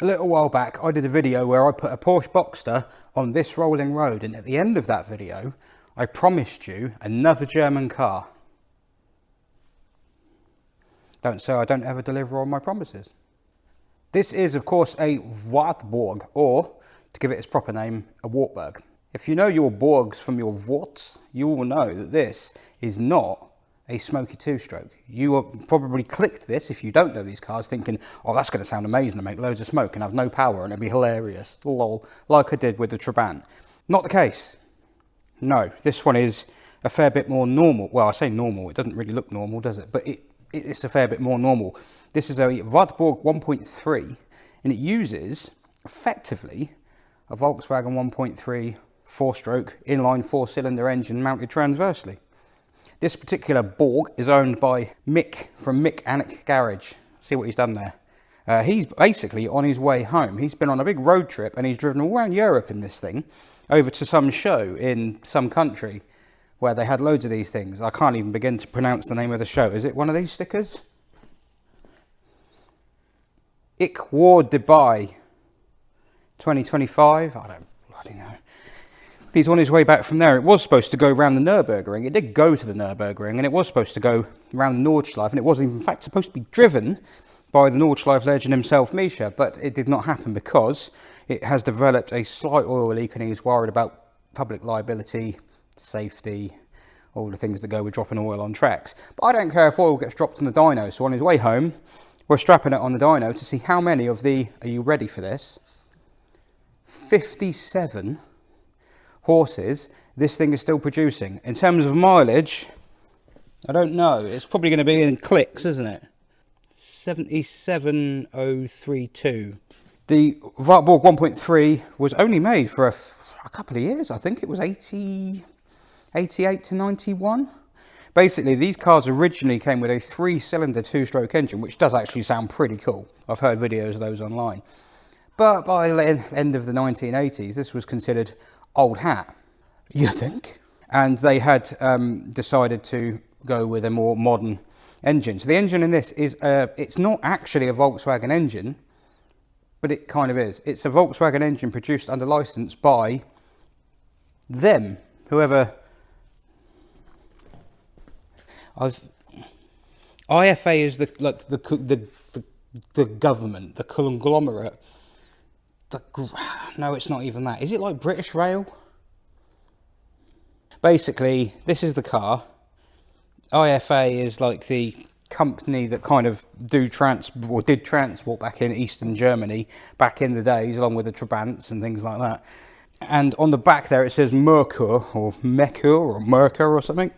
A little while back I did a video where I put a Porsche Boxster on this rolling road, and at the end of that video I promised you another German car. Don't say I don't ever deliver on my promises. This is of course a WARTBURG, or to give it its proper name, a WARTBURG. If you know your Burgs from your Warts, you will know that this is not a smoky two-stroke. You probably clicked this, if you don't know these cars, thinking, oh, that's going to sound amazing and make loads of smoke and have no power and it'd be hilarious, lol, like I did with the Trabant. Not the case. No, this one is a fair bit more normal. Well, I say normal, it doesn't really look normal, does it? But it's a fair bit more normal. This is a WARTBURG 1.3, and it uses, effectively, a Volkswagen 1.3 four-stroke inline four-cylinder engine mounted transversely. This particular Burg is owned by Mick from UPnDOWN Garage. See what he's done there. He's basically on his way home. He's been on a big road trip and he's driven all around Europe in this thing, over to some show in some country where they had loads of these things. I can't even begin to pronounce the name of the show. Is it one of these stickers? WARTBURG 2025? I don't bloody know. He's on his way back from there. It was supposed to go around the Nürburgring. It did go to the Nürburgring, and it was supposed to go around the Nordschleife, and it was in fact supposed to be driven by the Nordschleife legend himself, Misha, but it did not happen because it has developed a slight oil leak, and he's worried about public liability, safety, all the things that go with dropping oil on tracks. But I don't care if oil gets dropped on the dyno, so on his way home, we're strapping it on the dyno to see how many of the, are you ready for this? 57 horses this thing is still producing. In terms of mileage, I don't know, it's probably going to be in clicks, isn't it? 77,032. The WARTBURG 1.3 was only made for a couple of years. I think it was 88 to 91. Basically, these cars originally came with a 3-cylinder 2-stroke engine, which does actually sound pretty cool. I've heard videos of those online. But by the end of the 1980s, this was considered old hat, you think? And they had decided to go with a more modern engine. So the engine in this is, it's not actually a Volkswagen engine, but it kind of is. It's a Volkswagen engine produced under license by them, whoever. IFA is the government, the conglomerate. No, it's not even that. Is it like British Rail? Basically, this is the car. IFA is like the company that kind of did transport back in Eastern Germany back in the days, along with the Trabants and things like that. And on the back there it says Merkur or something.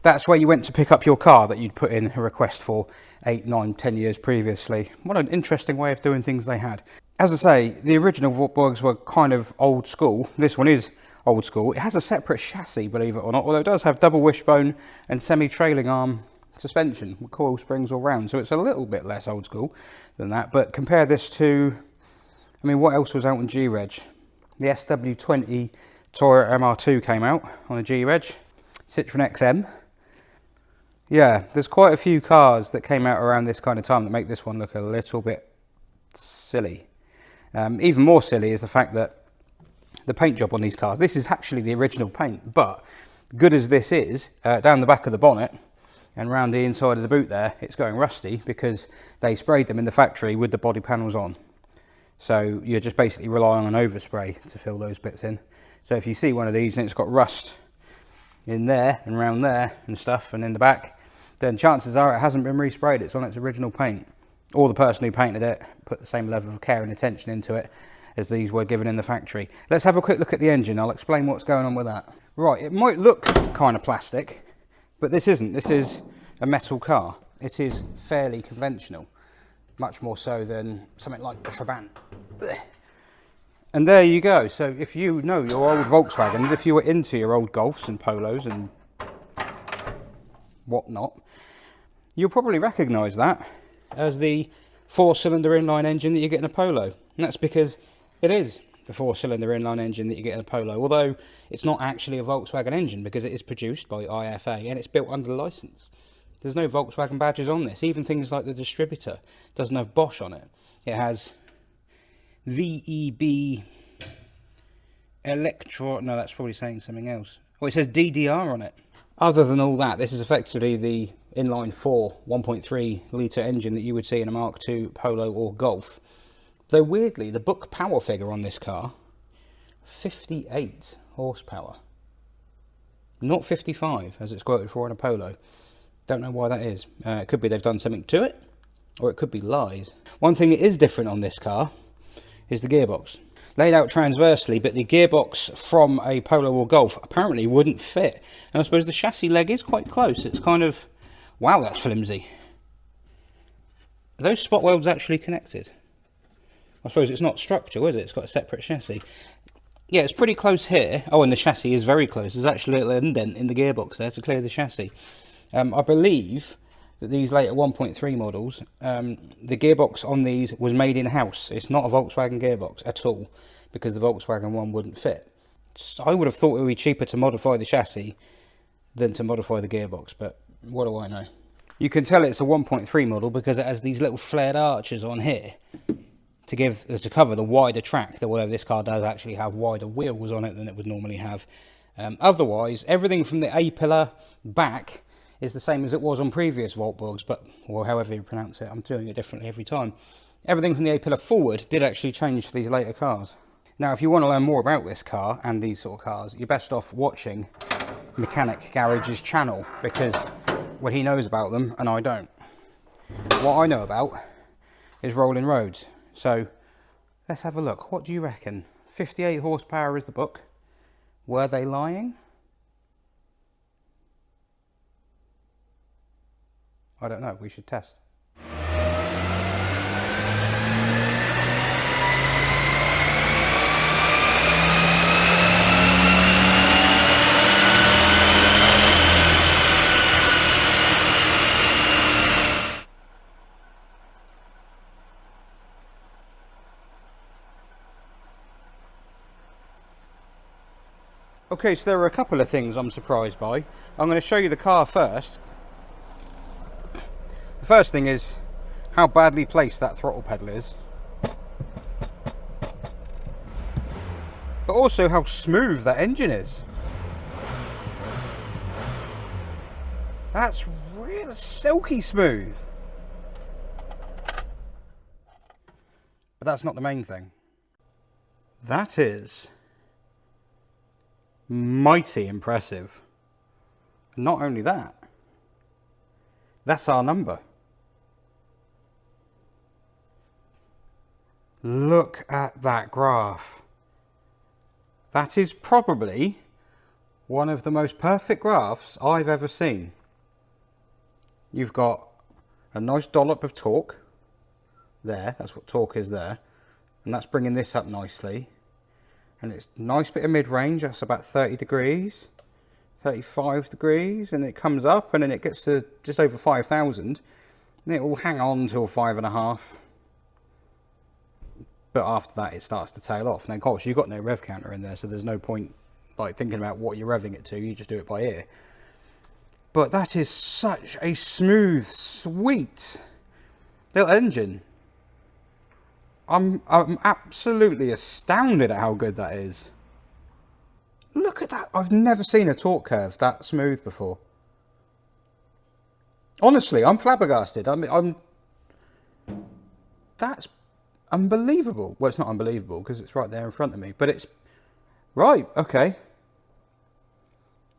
That's where you went to pick up your car that you'd put in a request for 8, 9, 10 years previously. What an interesting way of doing things they had. As I say, the original WARTBURGs were kind of old school. This one is old school. It has a separate chassis, believe it or not, although it does have double wishbone and semi-trailing arm suspension with coil springs all round. So it's a little bit less old school than that. But compare this to, I mean, what else was out on G-Reg? The SW20 Toyota MR2 came out on a G-Reg. Citroen XM. Yeah, there's quite a few cars that came out around this kind of time that make this one look a little bit silly. Even more silly is the fact that the paint job on these cars, this is actually the original paint, but good as this is, down the back of the bonnet and round the inside of the boot there, it's going rusty because they sprayed them in the factory with the body panels on. So you're just basically relying on overspray to fill those bits in. So if you see one of these and it's got rust in there and round there and stuff and in the back, then chances are it hasn't been resprayed, it's on its original paint. Or the person who painted it put the same level of care and attention into it as these were given in the factory. Let's have a quick look at the engine. I'll explain what's going on with that. Right, it might look kind of plastic, but this isn't. This is a metal car. It is fairly conventional, much more so than something like the Trabant. And there you go. So if you know your old Volkswagens, if you were into your old Golfs and Polos and whatnot, you'll probably recognise that as the 4-cylinder inline engine that you get in a Polo. And that's because it is the 4-cylinder inline engine that you get in a Polo, although it's not actually a Volkswagen engine because it is produced by IFA and it's built under license. There's no Volkswagen badges on this. Even things like the distributor doesn't have Bosch on it. It has VEB Electro... No, that's probably saying something else. Oh, it says DDR on it. Other than all that, this is effectively the inline 4 1.3 litre engine that you would see in a Mark II Polo or Golf. Though weirdly, the book power figure on this car, 58 horsepower. Not 55, as it's quoted for in a Polo. Don't know why that is. It could be they've done something to it, or it could be lies. One thing that is different on this car is the gearbox. Laid out transversely, but the gearbox from a Polo or Golf apparently wouldn't fit. And I suppose the chassis leg is quite close. It's kind of... Wow, that's flimsy. Are those spot welds actually connected? I suppose it's not structural, is it? It's got a separate chassis. Yeah, it's pretty close here. Oh, and the chassis is very close. There's actually a little indent in the gearbox there to clear the chassis. I believe that these later 1.3 models, the gearbox on these was made in-house. It's not a Volkswagen gearbox at all, because the Volkswagen one wouldn't fit. So I would have thought it would be cheaper to modify the chassis than to modify the gearbox, but what do I know? You can tell it's a 1.3 model because it has these little flared arches on here to cover the wider track, although this car does actually have wider wheels on it than it would normally have. Otherwise, everything from the A-pillar back is the same as it was on previous WARTBURGs, or however you pronounce it. I'm doing it differently every time. Everything from the A-pillar forward did actually change for these later cars. Now, if you want to learn more about this car and these sort of cars, you're best off watching Mechanic Garage's channel, because well, he knows about them and I don't. What I know about is rolling roads. So let's have a look. What do you reckon? 58 horsepower is the book. Were they lying? I don't know. We should test. Okay, so there are a couple of things I'm surprised by. I'm going to show you the car first. The first thing is how badly placed that throttle pedal is. But also how smooth that engine is. That's real silky smooth. But that's not the main thing. That is mighty impressive. And not only that, that's our number. Look at that graph. That is probably one of the most perfect graphs I've ever seen. You've got a nice dollop of torque there, that's what torque is there, and that's bringing this up nicely. And it's a nice bit of mid-range, that's about 30 degrees, 35 degrees, and it comes up and then it gets to just over 5,000, and it will hang on till 5.5. But after that it starts to tail off. Now of course you've got no rev counter in there, so there's no point like thinking about what you're revving it to, you just do it by ear. But that is such a smooth, sweet little engine. I'm absolutely astounded at how good that is. Look at that. I've never seen a torque curve that smooth before. Honestly, I'm flabbergasted. That's unbelievable. Well, it's not unbelievable because it's right there in front of me, but it's right. Okay.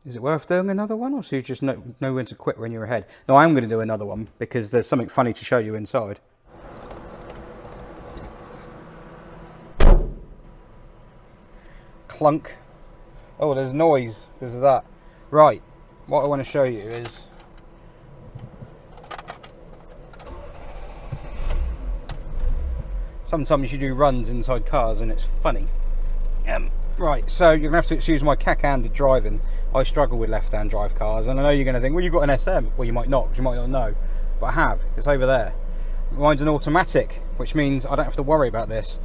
Is it worth doing another one, or so you just know when to quit when you're ahead? No, I'm going to do another one because there's something funny to show you inside. Clunk. Oh, there's noise because of that. Right, what I want to show you is sometimes you do runs inside cars and it's funny. Right, so you're going to have to excuse my cack-handed driving. I struggle with left-hand drive cars, and I know you're going to think, well, you've got an SM. Well, you might not, because you might not know. But I have. It's over there. Mine's an automatic, which means I don't have to worry about this.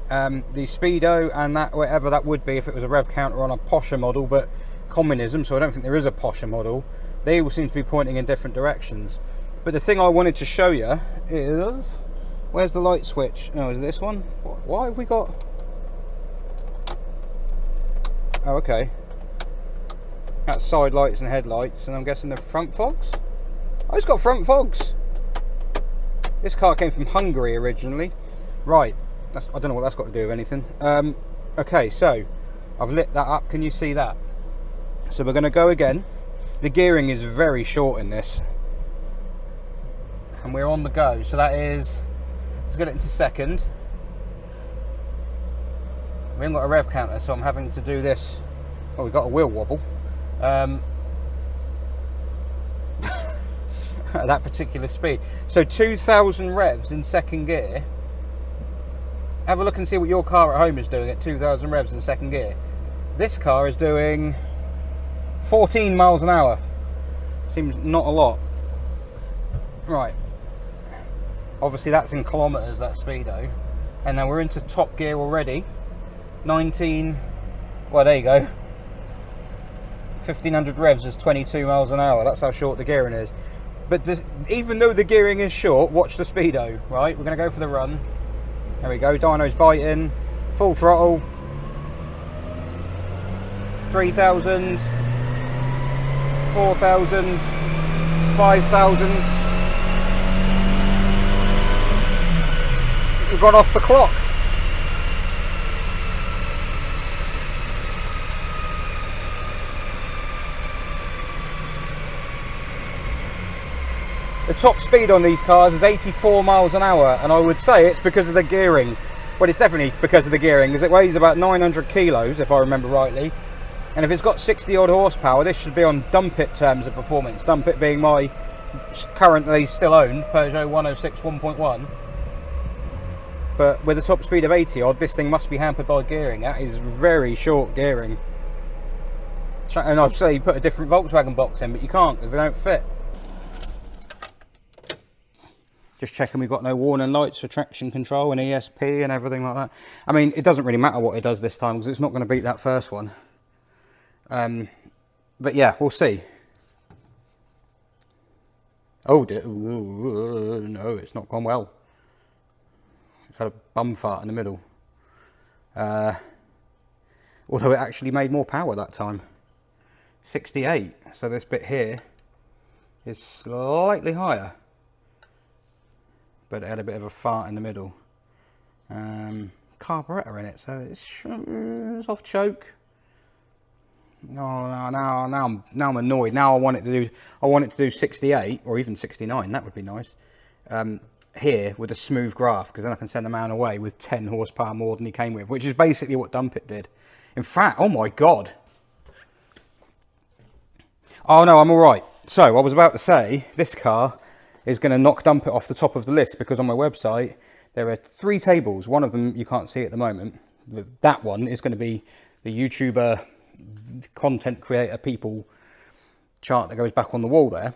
The Speedo and that, whatever that would be if it was a rev counter on a posher model, but communism, so I don't think there is a posher model. They all seem to be pointing in different directions. But the thing I wanted to show you is Where's the light switch? Oh, is it this one? Why have we got... Oh, okay. That's side lights and headlights, and I'm guessing the front fogs? Oh, it's got front fogs. This car came from Hungary originally. Right, I don't know what that's got to do with anything. Okay, so I've lit that up. Can you see that? So we're going to go again. The gearing is very short in this. And we're on the go. So that is... Let's get it into second. We haven't got a rev counter, so I'm having to do this. Oh, we've got a wheel wobble. At that particular speed. So 2,000 revs in second gear. Have a look and see what your car at home is doing at 2,000 revs in second gear. This car is doing 14 miles an hour. Seems not a lot. Right. Obviously that's in kilometres, that speedo. And now we're into top gear already. 19, well there you go. 1,500 revs is 22 miles an hour. That's how short the gearing is. But even though the gearing is short, watch the speedo, right? We're going to go for the run. There we go, dyno's biting. Full throttle. 3,000. 4,000. 5,000. We've gone off the clock. The top speed on these cars is 84 miles an hour, and I would say it's because of the gearing. Well, it's definitely because of the gearing, because it weighs about 900 kilos, if I remember rightly. And if it's got 60 odd horsepower, this should be on dump it terms of performance. Dump it being my currently still owned Peugeot 106 1.1. But with a top speed of 80 odd, this thing must be hampered by gearing. That is very short gearing. And I'd say put a different Volkswagen box in, but you can't because they don't fit. Just checking we've got no warning lights for traction control and ESP and everything like that. I mean, it doesn't really matter what it does this time because it's not going to beat that first one. But yeah, we'll see. Oh, no, it's not gone well. It's had a bum fart in the middle. Although it actually made more power that time. 68. So this bit here is slightly higher. But it had a bit of a fart in the middle. Carburetor in it, so it's off choke. Oh, now I'm annoyed. Now I want it to do 68 or even 69. That would be nice. Here with a smooth graph, because then I can send the man away with 10 horsepower more than he came with, which is basically what Dump It did. In fact, oh my god. Oh no, I'm all right. So I was about to say this car is going to knock Dump It off the top of the list, because on my website there are 3 tables. One of them you can't see at the moment. That one is going to be the YouTuber content creator people chart that goes back on the wall there.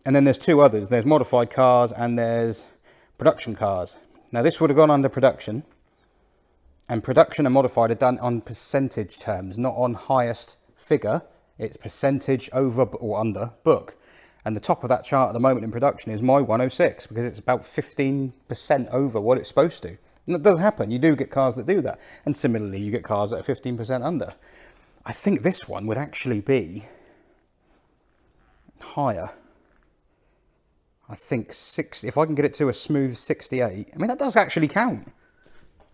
And then there's 2 others. There's modified cars and there's production cars. Now this would have gone under production. And production and modified are done on percentage terms, not on highest figure. It's percentage over or under book. And the top of that chart at the moment in production is my 106, because it's about 15% over what it's supposed to. And that does happen. You do get cars that do that. And similarly, you get cars that are 15% under. I think this one would actually be higher. I think 60. If I can get it to a smooth 68. I mean, that does actually count.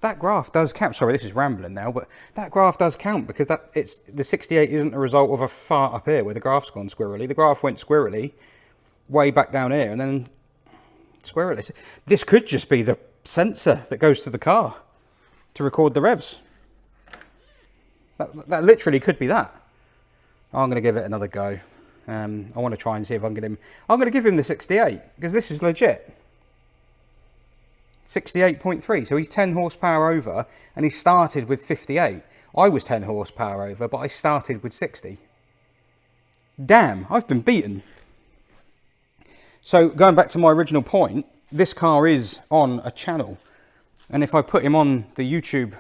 That graph does count. Sorry, this is rambling now, but that graph does count, because the 68 isn't a result of a fart up here where the graph's gone squirrely. The graph went squirrely way back down here and then squirrely. This could just be the sensor that goes to the car to record the revs. That literally could be that. I'm going to give it another go. I want to try and see if I can get him. I'm going to give him the 68 because this is legit. 68.3, so he's 10 horsepower over, and he started with 58. I was 10 horsepower over, but I started with 60. Damn, I've been beaten. So going back to my original point, this car is on a channel, and if I put him on the YouTube,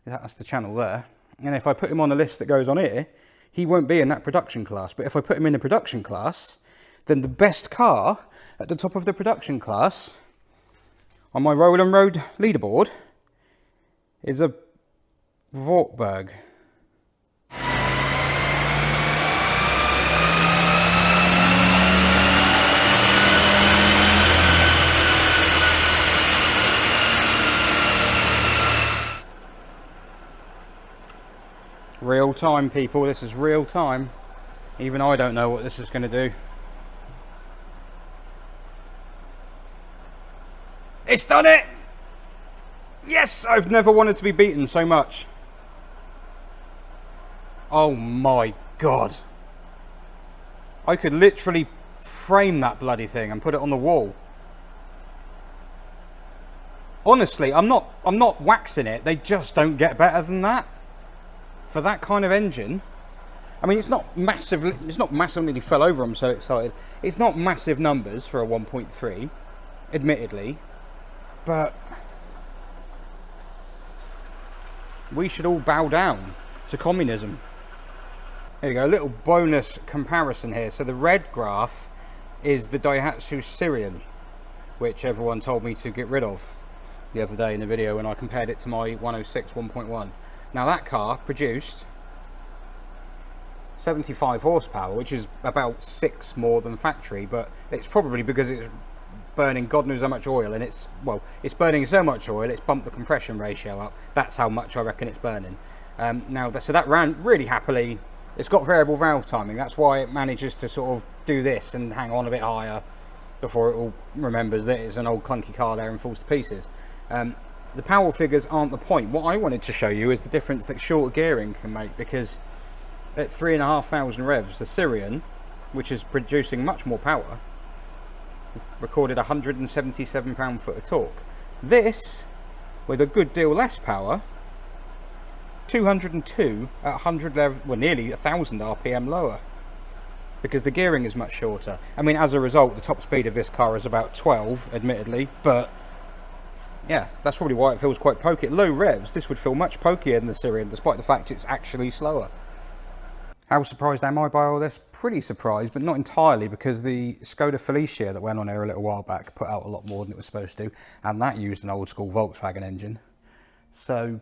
that's the channel there, and if I put him on a list that goes on here, he won't be in that production class. But if I put him in the production class, then the best car at the top of the production class on my Roland Road leaderboard is a WARTBURG. Real time, people, this is real time. Even I don't know what this is going to do. It's done it! Yes, I've never wanted to be beaten so much. Oh my god. I could literally frame that bloody thing and put it on the wall. Honestly, I'm not waxing it. They just don't get better than that. For that kind of engine. I mean, it's not massively fell over, I'm so excited. It's not massive numbers for a 1.3, admittedly, but we should all bow down to communism. There you go, a little bonus comparison here. So the red graph is the Daihatsu Syrian, which everyone told me to get rid of the other day in the video when I compared it to my 106 1.1. Now that car produced 75 horsepower, which is about 6 more than factory, but it's probably because it's burning God knows how much oil, and it's burning so much oil it's bumped the compression ratio up. That's how much I reckon it's burning. So that ran really happily. It's got variable valve timing, that's why it manages to sort of do this and hang on a bit higher before it all remembers that it's an old clunky car there and falls to pieces. The power figures aren't the point. What I wanted to show you is the difference that short gearing can make, because at 3,500 revs, the Syrian, which is producing much more power, recorded 177 pound-foot of torque. This, with a good deal less power, 202 at 100 level, well, nearly 1,000 RPM lower, because the gearing is much shorter. I mean, as a result, the top speed of this car is about 12, admittedly, but yeah, that's probably why it feels quite pokey. At low revs, this would feel much pokier than the Syrian, despite the fact it's actually slower. How surprised am I by all this? Pretty surprised, but not entirely, because the Skoda Felicia that went on here a little while back put out a lot more than it was supposed to, and that used an old school Volkswagen engine. So,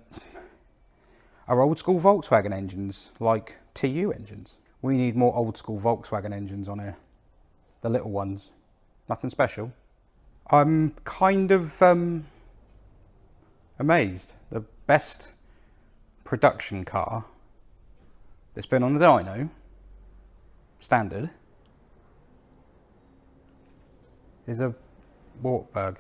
are old school Volkswagen engines like TU engines? We need more old school Volkswagen engines on here. The little ones. Nothing special. I'm kind of amazed. The best production car that's been on the Dyno standard is a WARTBURG.